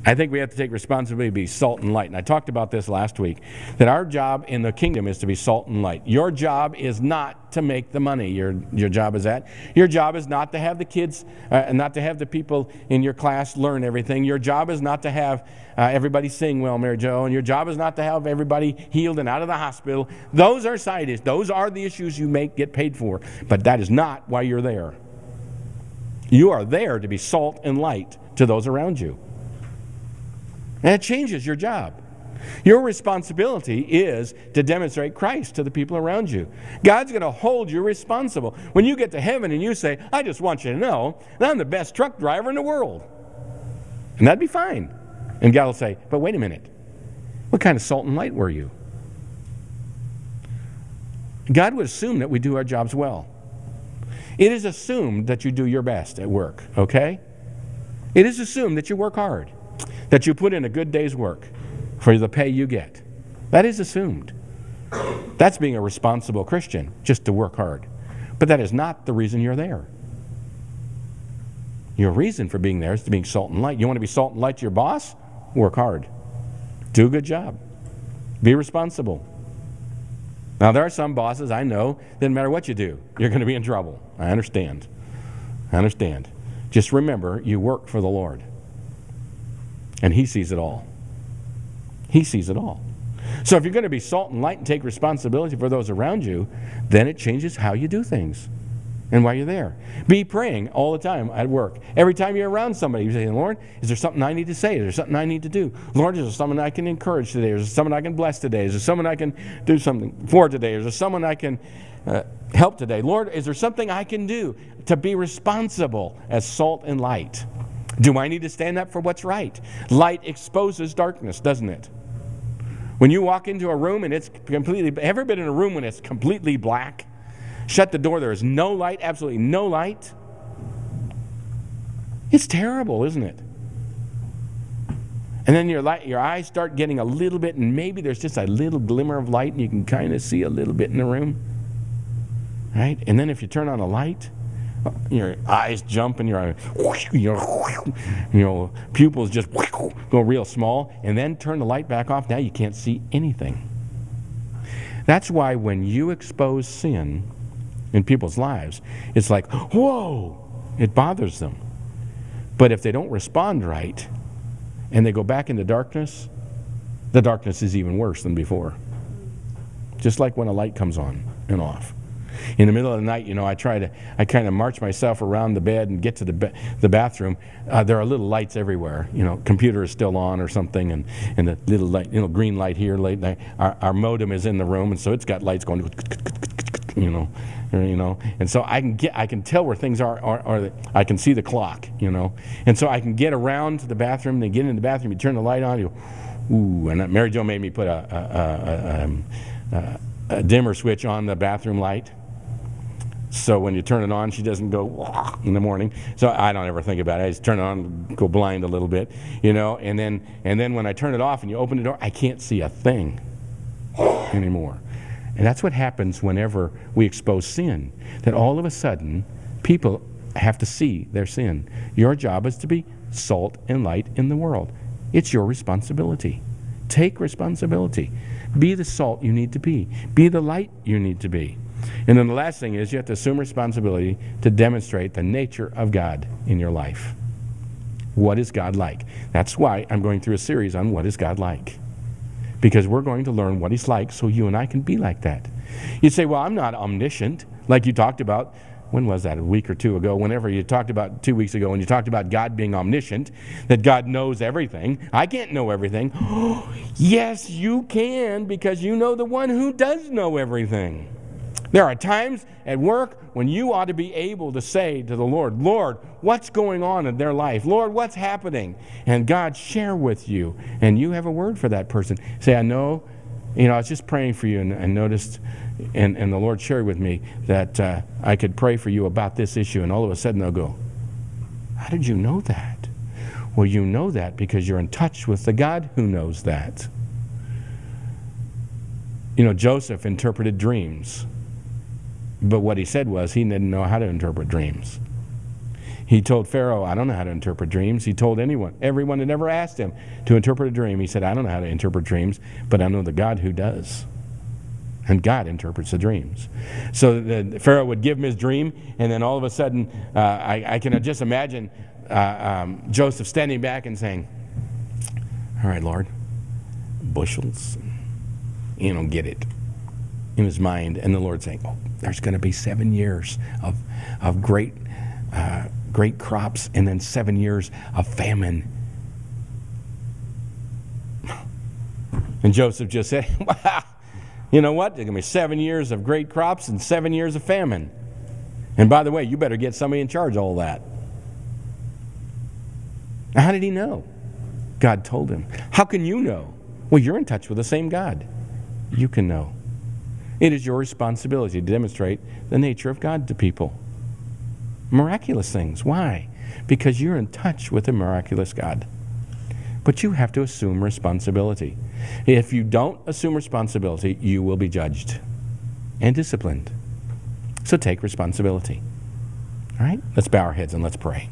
I think we have to take responsibility to be salt and light. And I talked about this last week, that our job in the kingdom is to be salt and light. Your job is not to make the money. Your job is that. Your job is not to have the kids, not to have the people in your class learn everything. Your job is not to have everybody sing well, Mary Jo. And your job is not to have everybody healed and out of the hospital. Those are side issues. Those are the issues you get paid for. But that is not why you're there. You are there to be salt and light to those around you. And it changes your job. Your responsibility is to demonstrate Christ to the people around you. God's going to hold you responsible. When you get to heaven and you say, I just want you to know that I'm the best truck driver in the world. And that'd be fine. And God will say, but wait a minute. What kind of salt and light were you? God would assume that we do our jobs well. It is assumed that you do your best at work, okay? It is assumed that you work hard, that you put in a good day's work for the pay you get. That is assumed. That's being a responsible Christian, just to work hard. But that is not the reason you're there. Your reason for being there is to be salt and light. You want to be salt and light to your boss? Work hard. Do a good job. Be responsible. Now, there are some bosses I know that no matter what you do, you're going to be in trouble. I understand. I understand. Just remember, you work for the Lord. And He sees it all. He sees it all. So if you're going to be salt and light and take responsibility for those around you, then it changes how you do things and why you're there. Be praying all the time at work. Every time you're around somebody, you say, Lord, is there something I need to say? Is there something I need to do? Lord, is there someone I can encourage today? Is there someone I can bless today? Is there someone I can do something for today? Is there someone I can help today? Lord, is there something I can do to be responsible as salt and light? Do I need to stand up for what's right? Light exposes darkness, doesn't it? When you walk into a room and it's completely, ever been in a room when it's completely black? Shut the door, there is no light, absolutely no light. It's terrible, isn't it? And then your eyes start getting a little bit, and maybe there's just a little glimmer of light, and you can kind of see a little bit in the room. Right? And then if you turn on a light, your eyes jump and your pupils just go real small, and then turn the light back off. Now you can't see anything. That's why when you expose sin in people's lives, it's like, whoa, it bothers them. But if they don't respond right and they go back into darkness, the darkness is even worse than before. Just like when a light comes on and off. In the middle of the night, I kind of march myself around the bed and get to the bathroom. There are little lights everywhere. Computer is still on or something, and the little light, green light here, late night. Our modem is in the room, and so it's got lights going, and so I can tell where things are, or I can see the clock, and so I can get around to the bathroom. Then get in the bathroom, you turn the light on, you go, ooh, and Mary Jo made me put a dimmer switch on the bathroom light. So when you turn it on, she doesn't go in the morning. So I don't ever think about it. I just turn it on, go blind a little bit, and then when I turn it off and you open the door, I can't see a thing anymore. And that's what happens whenever we expose sin, that all of a sudden people have to see their sin. Your job is to be salt and light in the world. It's your responsibility. Take responsibility. Be the salt you need to be. Be the light you need to be. And then the last thing is you have to assume responsibility to demonstrate the nature of God in your life. What is God like? That's why I'm going through a series on what is God like. Because we're going to learn what He's like so you and I can be like that. You say, well, I'm not omniscient, like you talked about. When was that? A week or two ago? Whenever you talked about 2 weeks ago, when you talked about God being omniscient, that God knows everything. I can't know everything. Yes, you can, because you know the one who does know everything. There are times at work when you ought to be able to say to the Lord, Lord, what's going on in their life? Lord, what's happening? And God share with you. And you have a word for that person. Say, I know, I was just praying for you and I noticed, and the Lord shared with me that I could pray for you about this issue. And all of a sudden they'll go, how did you know that? Well, you know that because you're in touch with the God who knows that. Joseph interpreted dreams. But what he said was he didn't know how to interpret dreams. He told Pharaoh, I don't know how to interpret dreams. He told everyone that ever asked him to interpret a dream. He said, I don't know how to interpret dreams, but I know the God who does. And God interprets the dreams. So the Pharaoh would give him his dream, and then all of a sudden, I can just imagine Joseph standing back and saying, all right, Lord, bushels, get it in his mind. And the Lord saying, oh, there's going to be 7 years of great crops, and then 7 years of famine. And Joseph just said, wow, you know what? There's going to be 7 years of great crops and 7 years of famine. And by the way, you better get somebody in charge of all that. Now, how did he know? God told him. How can you know? Well, you're in touch with the same God. You can know. It is your responsibility to demonstrate the nature of God to people. Miraculous things. Why? Because you're in touch with a miraculous God. But you have to assume responsibility. If you don't assume responsibility, you will be judged and disciplined. So take responsibility. All right? Let's bow our heads and let's pray.